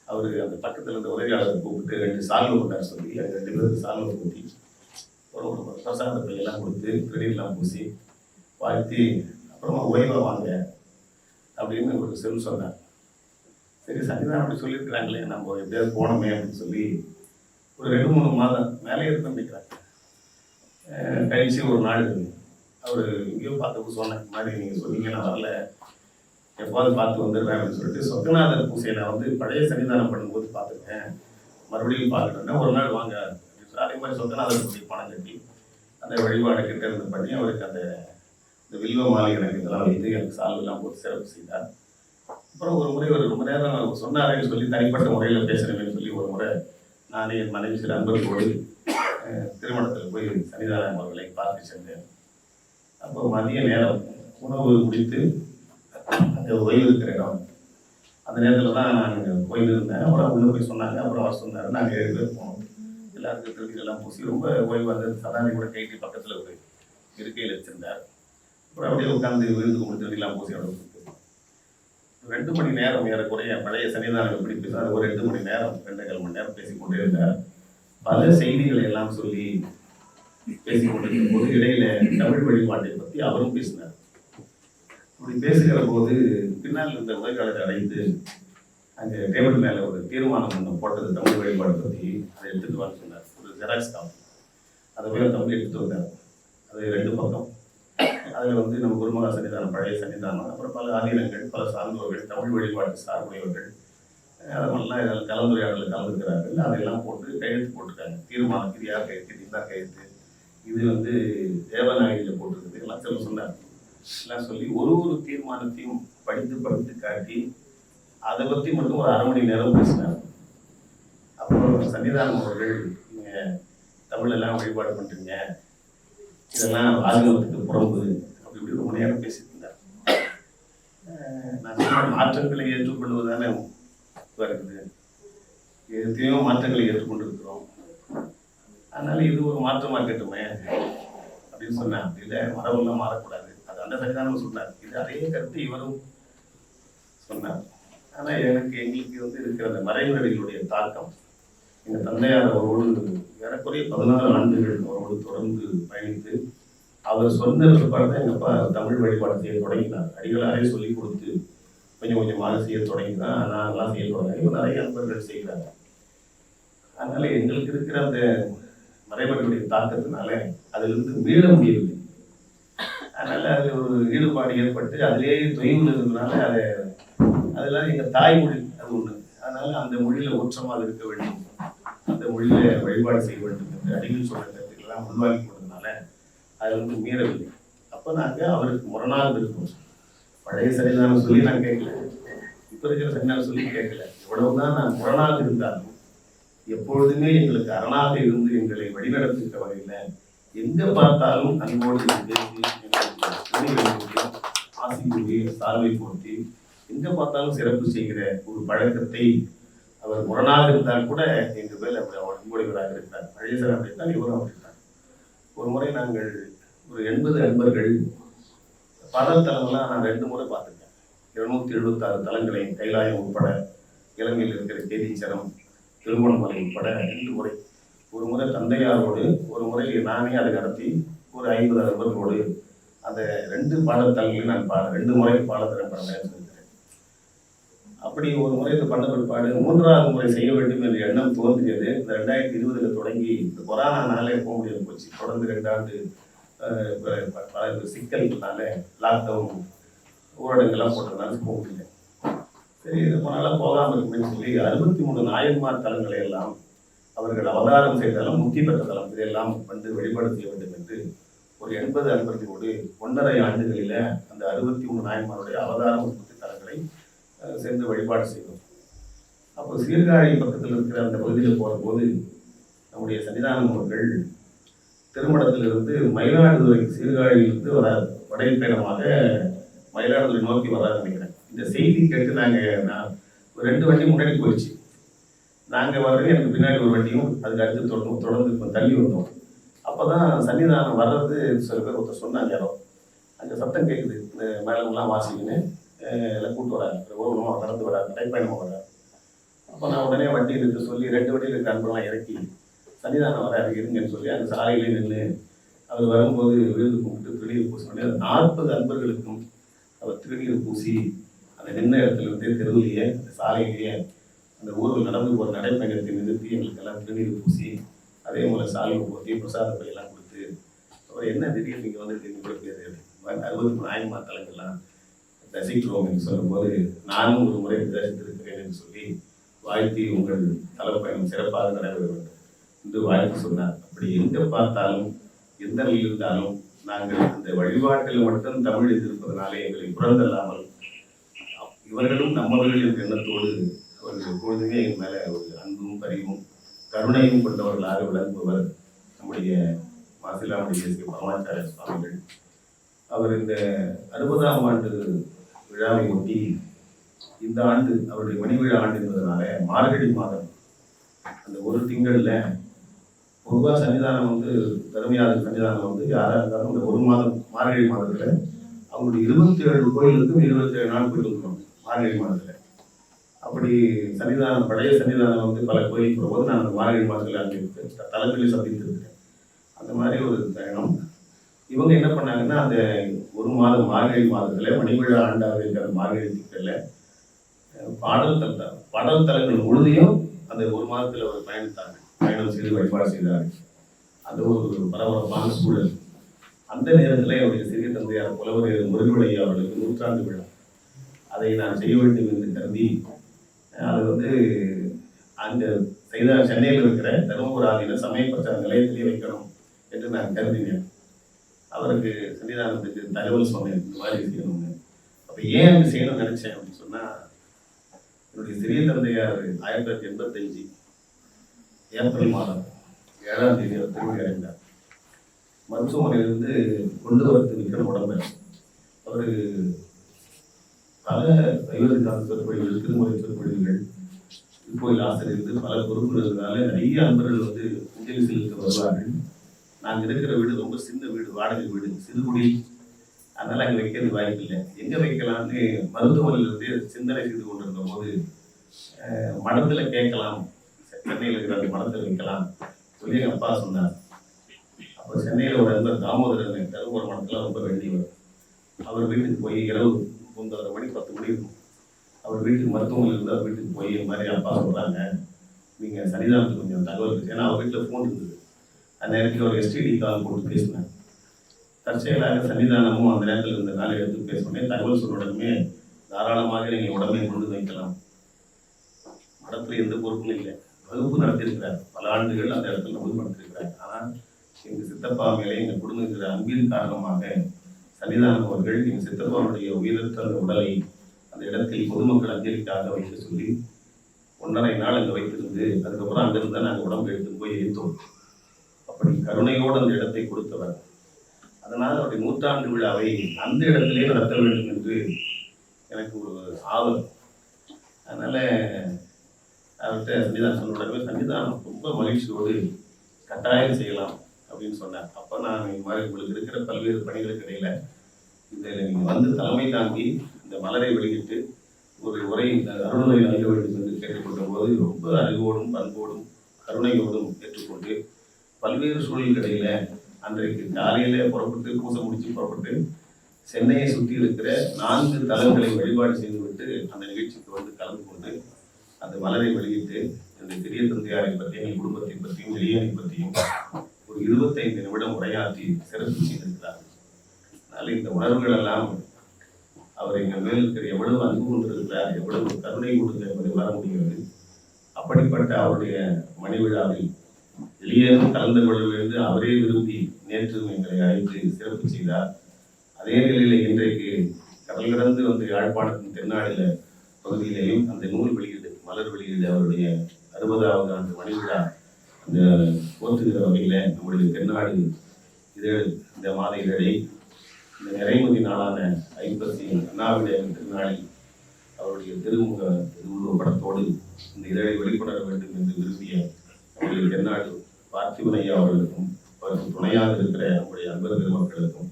அவர் அந்த பக்கத்தில் இருந்த உதவியாளரை கூப்பிட்டு 2 சால்வை கொண்டார் சொல்லி 2 பேருக்கு சால்வை ஊற்றி ஒரு பிரசாத பையெல்லாம் கொடுத்து பெரியெல்லாம் பூசி வாழ்த்தி அப்புறமா ஓய்வாக வாங்க அப்படின்னு ஒரு செல் சொன்னார். சரி, சன்னிதானம் அப்படி சொல்லியிருக்கிறாங்களே, நம்ம எப்படியாவது போனோமே அப்படின்னு சொல்லி ஒரு 2-3 மாதம் மேலே இருந்து நினைக்கிறாங்க. கழிச்சு ஒரு நாள் அவர் எங்கேயோ பார்த்து சொன்னேன், இந்த மாதிரி நீங்கள் சொன்னீங்க, நான் வரல, எப்போது பார்த்து வந்துடுறேன் அப்படின்னு சொல்லிட்டு சொர்க்கநாதர் பூசையை நான் பழைய சன்னிதானம் பண்ணும்போது பார்த்துருக்கேன். மறுபடியும் பார்க்கணுன்னா ஒரு நாள் வாங்க அதே மாதிரி சொந்தநாதனுடைய பணம் கட்டி அந்த வழிபாடு கிட்ட இருந்து பண்ணி அவருக்கு அந்த இந்த வில்வ மாலை எனக்கு இதெல்லாம் வைத்து எனக்கு சால்வெல்லாம் போட்டு சிறப்பு செய்தார். அப்புறம் ஒரு முறை ஒரு ரொம்ப நேரம் சொன்னாரேன்னு சொல்லி தனிப்பட்ட முறையில் பேசுகிறேன்னு சொல்லி ஒரு முறை நானே என் மனைவி சில நண்பர்களோடு திருமணத்தில் போய் சன்னிதானம் அவர்களை பார்த்து சென்றேன். அப்போ மதிய நேரம் உணவு முடித்து அங்கே ஓய்வு இருக்கிற இடம் அந்த நேரத்தில் தான் நான் போயிருந்தேன். அப்புறம் உள்ளே போய் சொன்னாங்க. அப்புறம் அவர் சொன்னார். நாங்கள் 7 பேர் போனோம். எல்லாருக்கும் திருவிழெல்லாம் பூசி ரொம்ப ஓய்வு வந்தது. சதானி கூட கைட்டி பக்கத்தில் ஒரு இருக்கையில் வச்சிருந்தார். அப்புறம் அப்படியே உட்காந்து விழுந்து கும்பிட்டு திருவிழெல்லாம் பூசி அவ்வளோ 2 மணி நேரம் ஏறக்குறைய பழைய சன்னிதானம் எப்படி பேசினார் ஒரு 2 மணி நேரம் 2.25 மணி நேரம் பேசிக்கொண்டே இருந்தார். பல செய்திகளை எல்லாம் சொல்லி பேசிக்கொண்டிருக்கும் போது இடையில தமிழ் வழிபாட்டை பற்றி அவரும் பேசினார். அப்படி பேசுகிற போது பின்னால் இருந்த உதவியாளரை அழைத்து அங்கே டேபிள் மேலே ஒரு தீர்மானம் ஒன்று போட்டது தமிழ் வழிபாடு பற்றி அதை எடுத்துட்டு வர சொன்னார். ஒரு ஜெராக்ஸ் காப்பி அதை போய் தமிழ் எடுத்துட்டு வந்தார். அது 2 பக்கம். அதில் வந்து நம்ம குருமகா சன்னிதானம் பழைய சன்னிதானம் அப்புறம் பல ஆதீனங்கள் பல சார்ந்தவர்கள் தமிழ் வழிபாட்டு சார்புடையவர்கள் அதெல்லாம் இதில் கலந்துரையாடலில் கலந்துக்கிறார்கள். அதையெல்லாம் போட்டு கையெழுத்து போட்டிருக்காங்க. தீர்மானம் இது யார் கையெழுத்து இதுதான் கையெழுத்து இது வந்து தேவநாயகியில் போட்டிருக்குது எல்லாம் சொன்னார். எல்லாம் சொல்லி ஒரு தீர்மானத்தையும் படித்து காட்டி அதை பற்றி மட்டும் ஒரு 1/2 மணி நேரம் பேசினார். அப்புறம் சன்னிதானம் அவர்கள் நீங்கள் தமிழெல்லாம் வழிபாடு பண்ணுறீங்க இதெல்லாம் ஆகமத்துக்கு புறம்பு அப்படி இப்படி ரொம்ப நேரம் பேசிட்டு இருந்தார். நான் சொன்ன மாற்றங்களை ஏற்றுக்கொள்வதானே இருக்குது. எத்தனையோ மாற்றங்களை ஏற்றுக்கொண்டு இருக்கிறோம். அதனால இது ஒரு மாற்றமா இருக்கட்டுமே அப்படின்னு சொன்னேன். அப்படி இல்லை மரபெல்லாம் மாறக்கூடாது அது அந்த சன்னிதானம் சொன்னார். இது அதே கருத்து இவரும் சொன்னார். ஆனால் எங்களுக்கு வந்து இருக்கிற அந்த மறைமுறைகளுடைய தாக்கம் எங்கள் தந்தையார் அவரோடு ஏறக்குறைய 16 ஆண்டுகள் அவரோடு தொடர்ந்து பயணித்து அவர் சொன்ன பிற்பாடு தான் எங்கள் அப்பா தமிழ் வழிபாடு செய்ய தொடங்கினார். அடிகளாரே சொல்லிக் கொடுத்து கொஞ்சம் கொஞ்சமாக செய்ய தொடங்கி தான் நாங்களாம் செய்ய தொடங்க. இப்போ நிறைய நண்பர்கள் செய்கிறாங்க. அதனால எங்களுக்கு இருக்கிற அந்த மறைமுறைகளுடைய தாக்கத்தினால அதிலிருந்து மீள முடியவில்லை. அதனால அதில் ஒரு ஈடுபாடு ஏற்பட்டு அதிலே தொய்வு இருந்ததுனால அதெல்லாம் எங்கள் தாய்மொழி அது ஒன்று. அதனால அந்த மொழியில் ஊற்றமாக இருக்க வேண்டும் அந்த மொழியில் வழிபாடு செய்ய வேண்டும் என்று அடிகள் சொல்ற கருத்துக்கெல்லாம் உள்வாங்கி கொண்டதுனால அது வந்து மீறவில்லை. அப்போ நாங்கள் அவருக்கு முரணாக இருக்கோம். பழைய சன்னிதானம் சொல்லி நான் கேட்கல, இப்போ இருக்கிற சன்னிதானம் சொல்லி கேட்கல. எவ்வளவுதான் நான் முரணாக இருந்தாலும் எப்பொழுதுமே எங்களுக்கு அரணாக இருந்து எங்களை வழிநடத்துகிற வகையில் எங்கே பார்த்தாலும் அன்போடு ஆசி கூறி சார்பை போட்டி எங்கே பார்த்தாலும் சிறப்பு செய்கிற ஒரு பழக்கத்தை அவர் முரணாக இருந்தால் கூட எங்கள் மேல் அப்படி அவர் அன்புடையவராக இருக்கிறார். பழைய சார் அப்படித்தான் இவரும் அப்படித்தான். ஒரு முறை நாங்கள் ஒரு 80 அன்பர்கள் பல தலங்கள்லாம் நான் 2 முறை பார்த்துருக்கேன். 276 தலங்களையும் கைலாயம் உட்பட இலங்கையில் இருக்கிற கேதீச்சரம் திருமணமலை உட்பட 2 முறை. ஒரு முறை தந்தையாரோடு ஒரு முறை நானே அதை நடத்தி ஒரு 50 அன்பர்களோடு அந்த 2 பாடத்தலங்களையும் நான் 2 முறை பாடத்திறன் பண்ணேன்னு சொல்லியிருக்கிறேன். அப்படி ஒரு முறை இது பண்ண பிற்பாடு 3ஆவது முறை செய்ய வேண்டும் என்ற எண்ணம் தோன்றியது. இந்த 2020 தொடங்கி இந்த கொரோனானாலே போக முடியாது போச்சு. தொடர்ந்து 2 ஆண்டு சிக்கல்னால லாக்டவுன் ஊரடங்கெல்லாம் போட்டதுனால போக முடியல. சரி இது போனாலும் போகாமல் இருக்குன்னு சொல்லி 63 நாயன்மார் தலங்களை எல்லாம் அவர்கள் அவதாரம் செய்தாலும் முக்தி பெற்ற தலம் இதையெல்லாம் வந்து வழிபாடு செய்ய வேண்டும் என்று ஒரு 80 அன்பர்களோடு 1.5 ஆண்டுகளில் அந்த 63 நாயன்மாருடைய அவதாரம் முக்தி தலங்களை சேர்ந்து வழிபாடு செய்தோம். அப்போ சீர்காழி பக்கத்தில் இருக்கிற அந்த பகுதியில் போகிற போது நம்முடைய சன்னிதானம் அவர்கள் திருமணத்திலிருந்து மயிலாடுதுறை சீர்காழியிலிருந்து வடை பயணமாக மயிலாடுதுறை நோக்கி வராது நினைக்கிறேன். இந்த செய்தி கேட்டு நான் ஒரு 2 வண்டி முன்னாடி போயிடுச்சு. நாங்கள் வர்றது எனக்கு பின்னாடி ஒரு வண்டியும் அதுக்கு அடுத்து தொடர்ந்து இப்போ தள்ளி வந்தோம். அப்போ தான் சன்னிதானம் வர்றது சில பேர் ஒருத்தர் சொன்னாங்க. யாரோ அங்கே சத்தம் கேட்குது, இந்த மேளம்லாம் வாசிக்கின்னு எல்லாம் கூப்பிட்டு வராங்க. ஓரமாக நடந்து வராங்க, நடைப்பயணமாக வராங்க. அப்போ நான் உடனே வண்டி இருக்கு சொல்லி 2 வண்டியில் இருக்க அன்பெல்லாம் இறக்கி சன்னிதானம் வர இருங்கன்னு சொல்லி அந்த சாலையிலே நின்று அவர் வரும்போது விருது கும்பிட்டு திருநீர் பூசினோடனே 40 அன்பர்களுக்கும் அவர் திருநீர் பூசி அந்த நின்ன இடத்துல இருந்து தெருவிலேயே அந்த சாலையிலேயே அந்த ஊரில் நடந்து போகிற நடைப்பயணத்தை நிறுத்தி எங்களுக்கெல்லாம் திருநீர் பூசி அதே போல் சாலை போற்றி பிரசாத பையெல்லாம் கொடுத்து அப்புறம் என்ன திடீர்னு நீங்கள் வந்து கூட பேர் 63 நாயன்மார் தலங்கள்லாம் ரசிக்கிறோம் என்று சொல்லும்போது நானும் ஒரு முறை ரசித்திருக்கிறேன் என்று சொல்லி வாழ்த்தி உங்கள் தலைப்பயணம் சிறப்பாக நடைபெற வேண்டும் என்று வாழ்த்து சொன்னார். அப்படி எங்கே பார்த்தாலும் எந்த நிலையில் இருந்தாலும் நாங்கள் அந்த வழிபாட்டில் மட்டும் தமிழ் இருப்பதனாலே எங்களை புறந்தல்லாமல் இவர்களும் நம்மவர்கள் என்ற எண்ணத்தோடு அவர்கள் எப்பொழுதுமே என் மேலே ஒரு அன்பும் பரிவும் கருணையும் கொண்டவர்களாக விளங்குபவர் நம்முடைய மாசிலாமணி தேசிய பரமாச்சாரிய சுவாமிகள். அவர் இந்த 60ஆம் ஆண்டு விழாவை ஒட்டி இந்த ஆண்டு அவருடைய மணி விழா ஆண்டு என்பதனால மார்கழி மாதம் அந்த ஒரு திங்கள்ல பொதுவாக சன்னிதானம் தர்மயாத சன்னிதானம் யாராக இருந்தாலும் அந்த ஒரு மாதம் மார்கழி மாதத்துல அவங்களுடைய 27 கோயிலுக்கும் 27 நாள் கோயில் இருக்கணும் மார்கழி மாதத்துல. அப்படி சன்னிதானம் பழைய சன்னிதானம் பல கோயிலுக்கு போகும்போது நான் அந்த மார்கழி மாதத்துல அங்கே தலத்திலே சந்தித்திருக்கிறேன். அந்த மாதிரி ஒரு பயணம். இவங்க என்ன பண்ணாங்கன்னா அந்த ஒரு மாதம் மார்கழி மாதத்துல மணிவிழா ஆண்டாக இருக்கிற மார்கழி திங்கள்ல பாடல் தலங்கள் முழுதையும் அந்த ஒரு மாதத்துல ஒரு பயணம் செய்து வழிபாடு செய்தார்கள். அது ஒரு பரபரப்பான சூழல். அந்த நேரத்தில் அவருடைய சிறிய தந்தையார் புலவர் முருகனுடைய அவர்களுக்கு 100ஆண்டு விழா. அதை நான் செய்ய வேண்டும் என்று கருதி அது அங்கே சென்னையில் இருக்கிற தருமபுர ஆதீன சமய பிரச்சார நிலையத்திலே வைக்கணும் என்று நான் கருதினேன். அவருக்கு சன்னிதானத்துக்கு தகவல் சொன்னேன், இந்த மாதிரி செய்யணும்னு. அப்போ ஏன் அங்கே செய்யணும்னு நினைச்சேன் அப்படின்னு சொன்னால், என்னுடைய சிறிய தந்தையார் 1985 ஏப்ரல் மாதம் 7ஆம் தேதி அவர் திரும்பி அடைந்தார். மருத்துவமனையிலிருந்து கொண்டு வரத்து நிற்கிற உடம்பை அவர் பல வைவதிகால சொற்பொழிவுகள், திருமுறை சொற்பொழிவுகள், கோயில் ஆசிரியர்கள் பல பொறுப்புகளுக்கால நிறைய அன்பர்கள் அஞ்சலி செலுத்த வருவார்கள். நாங்கள் இருக்கிற வீடு ரொம்ப சின்ன வீடு, வாடகை வீடு, சிறுகுடி. அதனால அங்கே வைக்கிறது வாய்ப்பு இல்லை. எங்கே வைக்கலாம்னு மருத்துவமனையிலிருந்து சிந்தனை செய்து கொண்டிருந்த போது மடத்தில் கேட்கலாம், சென்னையில் இருக்கிற அந்த மடத்தில் வைக்கலாம் சொல்லி எங்கள் அப்பா சொன்னார். அப்போ சென்னையில் ஒரு அன்பர் தாமோதரன் தருமபுர மடத்தில் ரொம்ப வேண்டியவர். அவர் வீட்டுக்கு போய் இரவு 9:30 மணி 10 மணி இருக்கும். அவர் வீட்டுக்கு மருத்துவமனையில் இருந்தால் வீட்டுக்கு போய் இந்த மாதிரி அப்பா சொல்கிறாங்க, நீங்கள் சன்னிதானத்துக்கு கொஞ்சம் தகவல் இருக்கு. ஏன்னா அவர் வீட்டில் ஃபோன் இருந்தது. அந்த நேரத்தில் ஒரு எஸ்டிடி கால் போட்டு பேசினேன். தற்செயலாக சன்னிதானமும் அந்த நேரத்தில் இருந்தனால எடுத்து பேசுனேன். தகவல் சொன்ன உடனே தாராளமாக நீங்கள் உடம்பை கொண்டு வைக்கலாம், மடத்தில் எந்த பொறுப்பும் இல்லை. வகுப்பு நடத்தியிருக்கிறார், பல ஆண்டுகள் அந்த இடத்துல வகுப்பு நடத்தியிருக்கிறார். ஆனால் எங்கள் சித்தப்பா மேலே எங்கள் குடும்பம் இருக்கிற அன்பின் காரணமாக சன்னிதானம் அவர்கள் எங்கள் சித்தப்பாவுடைய உயிரற்ற அந்த உடலை அந்த இடத்தில் பொதுமக்கள் அஞ்சலிக்காக வைக்க சொல்லி 1.5 நாள் அங்கே வைத்திருந்து அதுக்கப்புறம் அங்கிருந்து தான் நாங்கள் உடம்பு எடுத்து போய் எடுத்தோம். அப்படி கருணையோடு அந்த இடத்தை கொடுத்தவர். அதனால் அவருடைய 100ஆண்டு விழாவை அந்த இடத்திலே நடத்த வேண்டும் என்று எனக்கு ஒரு ஆவல். அதனால அவர்கிட்ட சன்னிதானம் சொன்ன உடனே சன்னிதானம் ரொம்ப மகிழ்ச்சியோடு கட்டாயம் செய்யலாம் அப்படின்னு சொன்னார். அப்போ நான் இந்த மாதிரி உங்களுக்கு இருக்கிற பல்வேறு பணிகளுக்கு இடையில இதில் நீங்கள் தலைமை தாங்கி இந்த மலரை வெளியிட்டு ஒரு உரை அருணுரை நல்க வேண்டும் என்று கேட்டுக்கொண்ட போது ரொம்ப அறிவோடும் பண்போடும் கருணையோடும் ஏற்றுக்கொண்டு பல்வேறு சூழல்களில் அன்றைக்கு காலையில் புறப்பட்டு பூசை முடித்து புறப்பட்டு சென்னையை சுற்றி இருக்கிற 4 தலங்களை வழிபாடு செய்துவிட்டு அந்த நிகழ்ச்சிக்கு கலந்து கொண்டு அந்த மலரை வெளியிட்டு அந்த பெரிய தந்தையாரை பற்றியும் எங்கள் குடும்பத்தை பற்றியும் வெளியனை பற்றியும் ஒரு 25 நிமிடம் உரையாற்றி சிறப்பு செய்திருக்கிறார். அதனால இந்த உணர்வுகள் எல்லாம் அவர் எங்கள் மேல் இருக்கிற எவ்வளவு அன்பு கொண்டிருக்கிறார், எவ்வளவு கருணை கொடுங்க என்பதை வர முடிகிறது. அப்படிப்பட்ட அவருடைய மணி விழாவில் எளியனும் கலந்து கொள்ள வேண்டும் அவரே விரும்பி நேற்று எங்களை அழைத்து சிறப்பு செய்தார். அதே நிலையில் இன்றைக்கு கடல் கடந்து யாழ்ப்பாணத்தின் தென்னாடில பகுதியிலேயும் அந்த நூல் வெளியீடு, மலர் வெளியீடு, அவருடைய 60ஆவது ஆண்டு மணி விழா அந்த போற்றுகிற வகையில் நம்முடைய தென்னாடு இதழ் இந்த மாத இதழை இந்த நிறைமதி நாளான ஐப்பசி அண்ணாவுடைய திருநாளில் அவருடைய திருவுருவ படத்தோடு இந்த இதழை வெளிக்கொணர வேண்டும் என்று விரும்பிய நம்முடைய தென்னாடு பார்த்திபன் ஐயா அவர்களுக்கும் அவருக்கு துணையாக இருக்கிற நம்முடைய அன்பர் பெருமக்களுக்கும்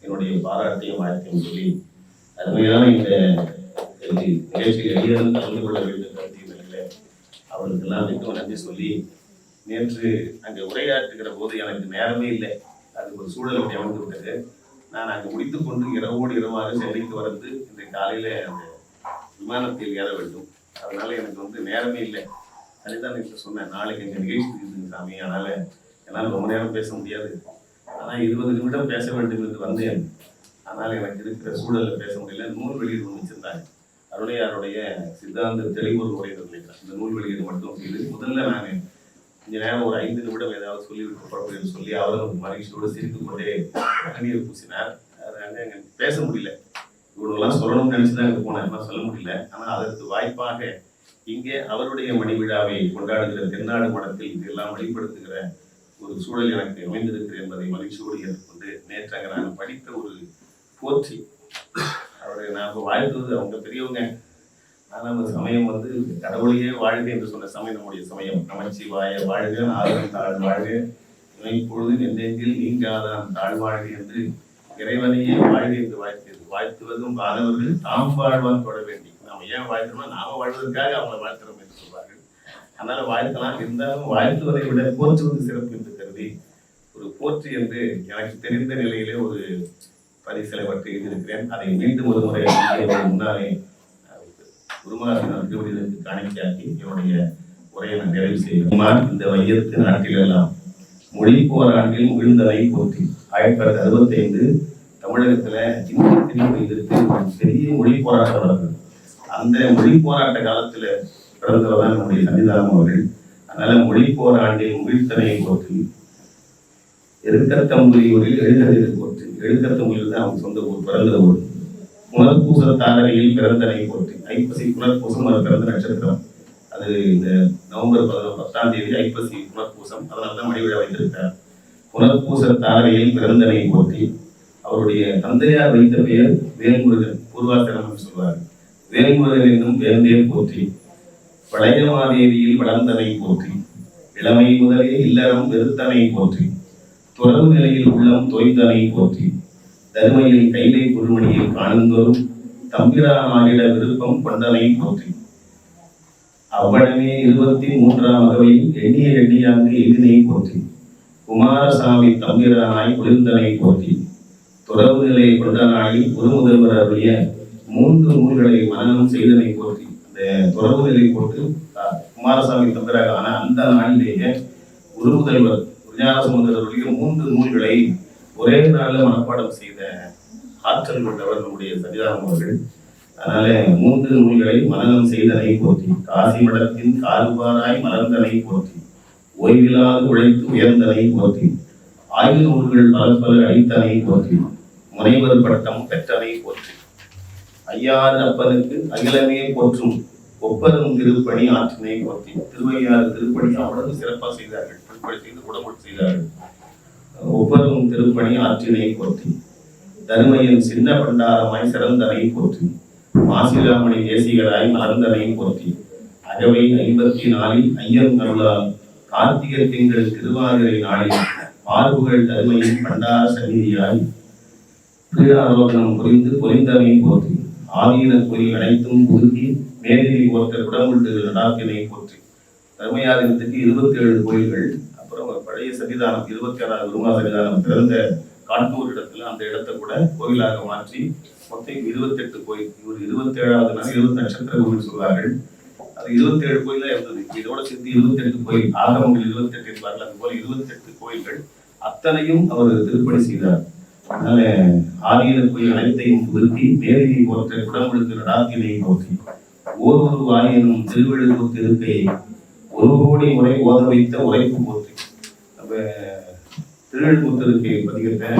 என்னுடைய பாராட்டியும் வாழ்க்கையும் சொல்லி அருமையான இந்த நிகழ்ச்சியில் எளியரும் கலந்து கொள்ள வேண்டும் கருத்திய நிலையில் அவர்களுக்கெல்லாம் மிகவும் நன்றி சொல்லி, நேற்று அங்கே உரையாற்றுகிற போது எனக்கு நேரமே இல்லை. அது ஒரு சூழல் அப்படி அமைந்து விட்டது. நான் அங்கே முடித்து கொண்டு இரவோடு இரவாக சென்னைக்கு வந்து இந்த காலையில் அந்த விமானத்தில் ஏற வேண்டும். அதனால எனக்கு நேரமே இல்லை. அதுதான் இப்போ சொன்னேன், நாளைக்கு எங்கள் நிகழ்ச்சி இருக்குது சாமி, அதனால் என்னால் ரொம்ப நேரம் பேச முடியாது, ஆனால் 20 நிமிடம் பேச வேண்டும் என்று வந்தேன். ஆனால் எனக்கு இருக்கிற சூழலில் பேச முடியல. நூல் வெளியீடு ஒன்று வச்சுருந்தாங்க, அருணையாருடைய சித்தாந்த தெளிவுறு உரை நினைக்கிறேன். இந்த நூல் வெளியீடு மட்டும் இது முதல்ல நான் கொஞ்ச நேரம் ஒரு 5 நிமிடம் ஏதாவது சொல்லிவிட்டு புறப்படுன்னு சொல்லி அவரும் மகிழ்ச்சியோடு சிரித்து கொண்டே கண்ணீர் பூசினார். அது அங்கே பேச முடியல. இவ்வளவுலாம் சொல்லணும்னு நினைச்சுதான் அங்கே போனேன், ஆனால் சொல்ல முடியல. ஆனால் அதற்கு வாய்ப்பாக இங்கே அவருடைய மணி விழாவை கொண்டாடுகிற தென்னாடு மடத்தில் இதெல்லாம் வெளிப்படுத்துகிற ஒரு சூழல் எனக்கு அமைந்திருக்கிறது என்பதை மகிழ்ச்சியோடு ஏற்றுக்கொண்டு நேற்றாங்க நான் படித்த ஒரு போற்றி அவரை நான் வாழ்த்துவது அவங்க பெரியவங்க. ஆனால் அந்த சமயம் வந்து கடவுளையே வாழ்க என்று சொன்ன சமயம் நம்முடைய சமயம். நமச்சிவாய வாழ்க, ஆதரவு தாழ் வாழ்க, இப்பொழுது நெஞ்செங்கில் நீங்காதான் தாழ்வாழ்க என்று இறைவனையே வாழ்க என்று வாழ்த்துவதும் மாணவர்கள் தாம் வாழ்வான் தொட வேண்டி. நாம ஏன் வாழ்த்துறோம்னா நாம வாழ்வதற்காக அவங்களை வாழ்த்துறோம் என்று சொல்வார்கள். அதனால வாழ்த்தலாம், இருந்தாலும் வாழ்த்துவதை விட போற்றுவது சிறப்பு என்று கருதி ஒரு போற்றி என்று எனக்கு தெரிந்த நிலையிலே ஒரு பரிசலவற்றை எழுதியிருக்கிறேன். அதை மீண்டும் ஒரு முறை முன்னாலே குருமகாசன் திருவடிகளுக்கு காணிக்கையாக்கி என்னுடைய உரையை நான் நிறைவு செய்வேன். இந்த வையத்து நாட்டிலெல்லாம் மொழி போராண்டில் முகிழ்ந்தனை போற்றி 1965 தமிழகத்துல இந்திய திணிப்பு எதிர்த்து பெரிய மொழி போராட்டம் நடந்தது. அந்த மொழி போராட்ட காலத்துல பிறந்தவர் நம்முடைய சன்னிதானம் அவர்கள். அதனால மொழி போராண்டில் முகிழ்த்தனை போற்றி எருக்கத்தம்புரியூரில் எழுகதிரை போற்றி. எழுக்கத்தம்புரியில் தான் அவங்க சொந்த ஊர், பிறந்த ஊர். புனர்பூச தாரகையில் பிறந்தனை போற்றி. ஐப்பசி புனர்பூசம் அது பிறந்த நட்சத்திரம். அது இந்த நவம்பர் 10ஆம் தேதி ஐப்பசி புனர்பூசம். அதனால்தான் மணி விழா வைத்திருக்கிறார். புனர்பூச தாரகையில் பிறந்தனை போற்றி. அவருடைய தந்தையார் வைத்த பெயர் வேல்முருகன், பூர்வாசிரமம் சொல்வார். வேல்முருகன் என்னும் வேந்தே போற்றி. பழையமாதேவியில் வளர்ந்தனை போற்றி. இளமை முதலே இல்லறம் வெறுத்தனை போற்றி. துறவு நிலையில் உள்ளம் தொய்ந்தனை போற்றி. தருமையில் கைலை குருமணியில் காணுந்தோறும் தம்பிரானாரிட விருப்பம் கொண்டனை போற்றி. அவ்வளவே 23ஆம் அகவையில் எண்ணிய எண்ணியாங்கு எதினை போற்றி. குமாரசாமி தம்பிரானாய் குளிர்ந்தனை போற்றி. துறவு நிலை கொண்ட நாளில் ஒரு முதல்வர் அருளிய 3 நூல்களை மனனம் செய்தனை போற்றி. அந்த துறவு நிலை போட்டு குமாரசாமி தம்பிராக ஆன அந்த நாளிலேயே ஒரு முதல்வர் ஞானசமுதருடைய 3 நூல்களை ஒரே நாளில் மனப்பாடம் செய்த ஆற்றல் கொண்டவர் நம்முடைய சன்னிதானம் அவர்கள். அதனால 3 நூல்களை மனனம் செய்தனை போற்றி. காசி மடத்தின் கால்வாராய் மலர்ந்தனை போற்றி. ஓய்வில்லாது உழைத்து உயர்ந்தனை போற்றி. ஆய்வு நூல்கள் பல அளித்தனை போற்றி. முனைவர் பட்டம் பெற்றனை போற்றி. ஐயாறு அப்பனுக்கு அகிலமே போற்றும் ஒப்பரும் திருப்பணி ஆற்றினை போற்றி. திருவையாறு திருப்பணி அவ்வளவு சிறப்பாக செய்தார்கள். திருப்பணி செய்து உடம்பு செய்தார்கள். ஒவ்வொரும் திருப்பணி ஆற்றினை போற்றி. தருமையின் சின்ன பண்டாரமாய் சிறந்தனை போற்றி. மாசிலாமணி தேசிகராய் மலர்ந்தனை போற்றி. அகவை 54 ஐயன் அருளால் கார்த்திகை திங்கள் திருவாதிரை நாளில் பார்வுகள் தருமையின் பண்டார சந்நிதியாய் பீடாரோகணம் புரிந்து பொறிந்தனை போற்றி. ஆதீன கோயில் அனைத்தும் புதுக்கி மேதிரி ஒருத்தர் உடம்புண்டு நடாக்கினை போற்றி. தர்மயாதீனத்துக்கு 27 கோயில்கள். அப்புறம் பழைய சன்னிதானம் 26வது குருமா சன்னிதானம் பிறந்த காட்டூர் இடத்துல அந்த இடத்தை கூட கோயிலாக மாற்றி மொத்தம் 28 கோயில். இவர் 27வது நாள் 20 நட்சத்திர கோயில் சொல்வார்கள். அது 27 கோயிலா இருந்தது. இதோட சேர்த்து 28 கோயில், ஆகமங்கள் 28 என்பார்கள். அது போல 28 கோயில்கள் அத்தனையும் அவர் திருப்பணி செய்தார். அதனால ஆதீன கோயில் அனைத்தையும் புதுக்கி மேதிரி போற்ற குடமுழுக்கு நடாத்தினை போற்றி. ஓர் வாயினும் திருவெழுத்து திருக்கையை 1 கோடி முறை ஓத வைத்த உரைப்பு போற்றி. நம்ம திருவெழுத்து பதிகத்தை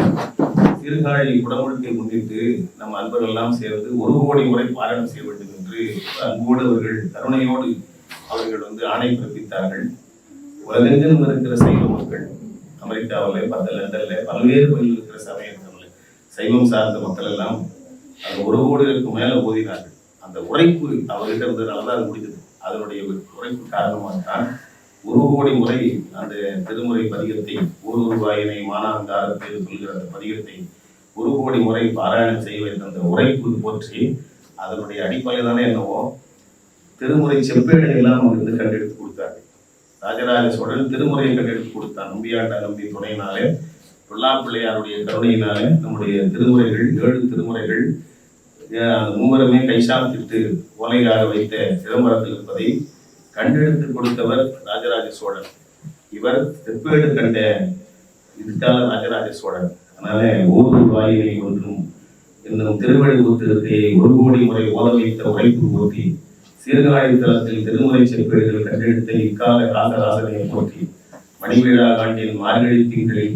திருகாழி குடமுழுக்கை முன்னிட்டு நம்ம அன்பர்கள் எல்லாம் சேர்ந்து 1 கோடி முறை பாராயணம் செய்ய வேண்டும் என்று அன்போடு அவர்கள் கருணையோடு அவர்கள் ஆணை பிறப்பித்தார்கள். உலகெங்கும் இருக்கிற சைவ மக்கள், அமெரிக்காவில் லண்டன்ல பல்வேறு கோயில் இருக்கிற சமயங்கள் சைவம் சார்ந்த மக்கள் எல்லாம் அந்த 1 கோடிக்கு மேல ஓதினார்கள். அந்த உரைப்பு அவர்கிட்ட இருந்ததுனாலதான் அது முடிந்தது. அதனுடைய உரைப்பு காரணமாக தான் 1 கோடி முறை அந்த திருமுறை பதிகத்தை ஒரு வாயினை மானாங்காரத்தில் சொல்கிற அந்த பதிகத்தை 1 கோடி முறை பாராயணம் செய்ய வேண்டும். அந்த உரைப்பு போற்றி அதனுடைய அடிப்படையில் தானே என்னவோ திருமுறை செப்பேடுகளை எல்லாம் அவங்க கண்டெடுத்து கொடுத்தார்கள். ராஜராஜ சோழன் திருமுறையை கண்டெடுத்து கொடுத்தான். நம்பியாண்டா நம்பி துணையினாலே, பிள்ளையாருடைய கருணையினாலே நம்முடைய திருமுறைகள் 7 திருமுறைகள் மூவருமே கைசாத்திட்டு ஓலையாக வைத்த சிதம்பரத்தில் இருப்பதை கண்டெடுத்து கொடுத்தவர் ராஜராஜ சோழன். இவர் செப்பேடு கண்ட இதுக்கால ராஜராஜ சோழன். அதனால 1 வாயினை ஒன்றும் என்னும் திருவள்ளுவர் திருத்தையை 1 கோடி முறை ஓத வைத்த உரைப்பு போற்றி, சீர்காழி தளத்தில் திருமுறை செப்பேடுகள் கண்டெடுத்த இக்கால ராசராசனை போற்றி, மணிவிழா ஆண்டின் மார்கழி திங்களில்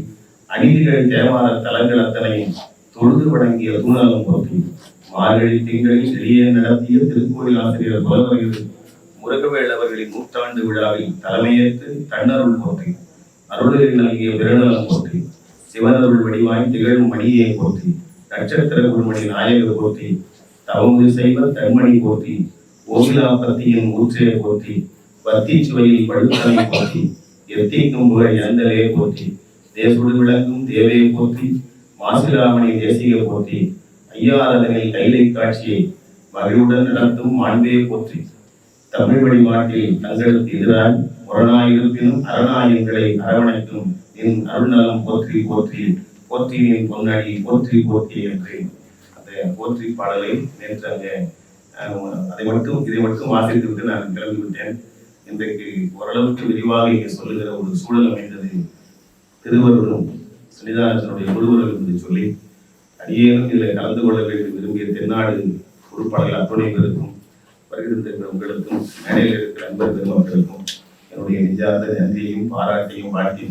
அநீதிகள் தேவார தலங்கள் அத்தனையும் தொழுது வழங்கிய தூணலம் போற்றி, மார்கழி திங்களில் எளிய நடத்திய திருக்கோயில் ஆசிரியர் புலவர்கள் முருகவேள் அவர்களின் 100ஆண்டு விழாவில் தலைமையேற்று தன்னருள் போற்றி, அருளில் நல்கிய பெருநலம் போற்றி, சிவனருள் வடிவாய் திகழும் மணியை போற்றி, நட்சத்திர குருமணி நாயகர் போற்றி, தவமுது செய்வ தன்மணி போற்றி, கோவிலா பத்தியின் ஊற்றையை போற்றி, பத்தி சுவையில் பழுத்தனை போற்றி, எத்திக்கும் புகழ் எந்தலே போற்றி, தேசுடு விளங்கும் தேவையை போற்றி, மாசிலாமணி தேசிக போற்றி, ஐயாரதனில் கைலை காட்சியை மகிழ்வுடன் நடத்தும் மாண்பே போற்றி, தமிழ் வழிபாட்டில் தங்களுக்கு எதிராக முரணாயிருப்பினும் அரணாயங்களை அரவணைக்கும் என் அருள்நலம் போற்றி போற்றி, போற்றி என் பொன்னடி போற்றி போற்றி என்று அந்த போற்றி பாடலை நேற்று அங்கே இதை மட்டும் வாசித்து விட்டு நான் கிளம்பி விட்டேன். இன்றைக்கு ஓரளவுக்கு விரிவாக இங்கே சொல்லுகிற ஒரு சூழல் அமைந்தது திருவருளும் சன்னிதானத்தினுடைய குருவர்கள் என்று சொல்லி, அடியேனும் இதில் கலந்து கொள்ள வேண்டும் விரும்பிய தென்னாடு பொறுப்பாளர்கள் அத்துணை பேருக்கும், வருகின்ற உங்களுக்கும், மேடையில் இருக்கிற அன்பர் பெருமக்களுக்கும் என்னுடைய நெஞ்சார்ந்த நன்றியையும் பாராட்டையும் வாழ்த்தி